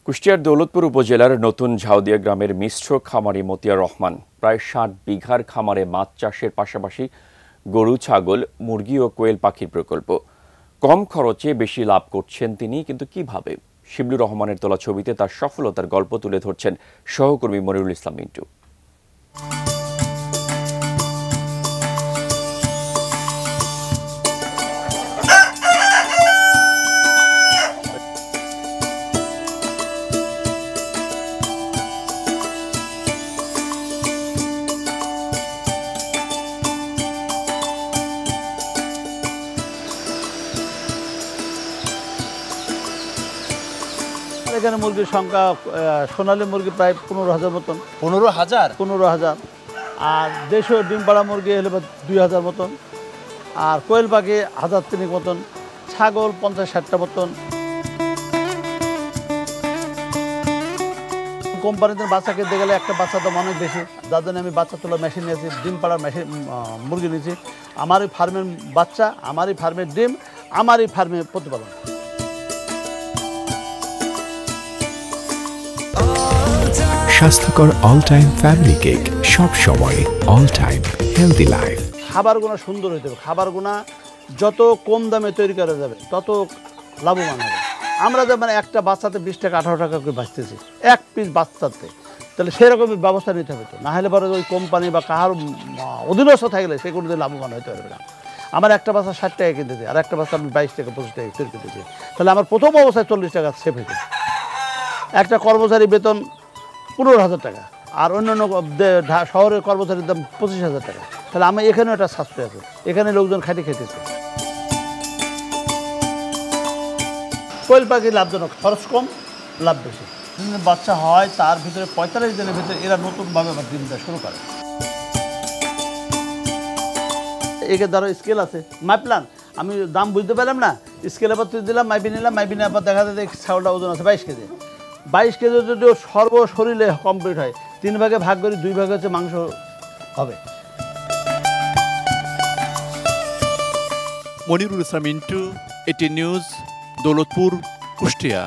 কুষ্টিয়ার দৌলতপুর উপজেলার নতুন ঝাউদিয়া গ্রামের মিশ্র খামারি মতিয়ার রহমান প্রায় ৬০ বিঘার খামারে মাছ চাষের পাশাপাশি গরু, ছাগল, মুরগি ও কোয়েল পাখির প্রকল্প। কম খরচে বেশি লাভ করছেন তিনি, কিন্তু কিভাবে? শিবলুর রহমানের তোলা ছবিতে তার সফলতার গল্প তুলে ধরছেন সহকর্মী মনিরুল ইসলাম মিন্টু। এখানে মুরগির সংখ্যা সোনালী মুরগি প্রায় ১৫,০০০ মতন। ১৫,০০০। আর দেশীয় ডিম পাড়া মুরগি হলে ২,০০০ মতন। আর কোয়েল পাখি ১,০০০ মতন। ছাগল ৫০-৬০টা মতন। কোম্পানিতে বাচ্চা কিনতে গেলে একটা বাচ্চা দাম অনেক বেশি, যার জন্য আমি বাচ্চা তোলার মেশিন নিয়েছি, ডিম পাড়ার মেশিন মুরগি নিয়েছি। আমারই ফার্মের বাচ্চা, আমারই ফার্মের ডিম, আমারই ফার্মে প্রতিপালন। স্বাস্থ্যকর অল টাইম ফ্যামিলি কেক, সব সময় অল টাইম হেলদি লাইফ। খাবারগুলো সুন্দর হইতে হবে। খাবারগুলো যত কম দামে তৈরি করা যাবে তত লাভবান হবে। আমরা যেমন একটা বাচ্চাতে ২০ টাকা ১৮ টাকা করে বাঁচতেছি এক পিস বাচ্চাতে, তাহলে সেরকমের ব্যবস্থা নিতে হবে তো, না হলে পরে ওই কোম্পানি বা কাহার অধীনস্থ থাকলে সে কোনো লাভবান হইতে পারবে না। আমার একটা বাচ্চা ৬০ টাকা কিনতেছি, আর একটা বাচ্চা আমি ২২ টাকা ২৫ টাকা তৈরি করতেছি, তাহলে আমার প্রথম অবস্থায় ৪০ টাকা সেভ হইতে। একটা কর্মচারী বেতন ১৫,০০০ টাকা, আর অন্যান্য শহরের কর্মচারীর দাম ২৫,০০০ টাকা, তাহলে আমি এখানেও একটা সাশ্রয় আছে। এখানে লোকজন খাইতে খেতেছে। কোয়েল পাখি লাভজনক, খরচ কম, লাভ বেশি। দিনের বাচ্চা হয় তার ভিতরে ৪৫ দিনের ভিতরে এরা নতুনভাবে আবার ডিম দেওয়া শুরু করে। একে ধরো স্কেল আছে, মাইপ্লান, আমি দাম বুঝতে পারলাম না, স্কেল আবার তুই দিলাম, মাইপি নিলাম, মাইপি নিয়ে আবার দেখা যায় ছাগলটা ওজন আছে ২২ কেজি। ২২ কেজি যদি সর্বশরীরে কমপ্লিট হয়, ৩ ভাগে ভাগ করি, 2 ভাগে হচ্ছে মাংস হবে। মনিরুল ইসলাম মিন্টু, এটি নিউজ, দৌলতপুর, কুষ্টিয়া।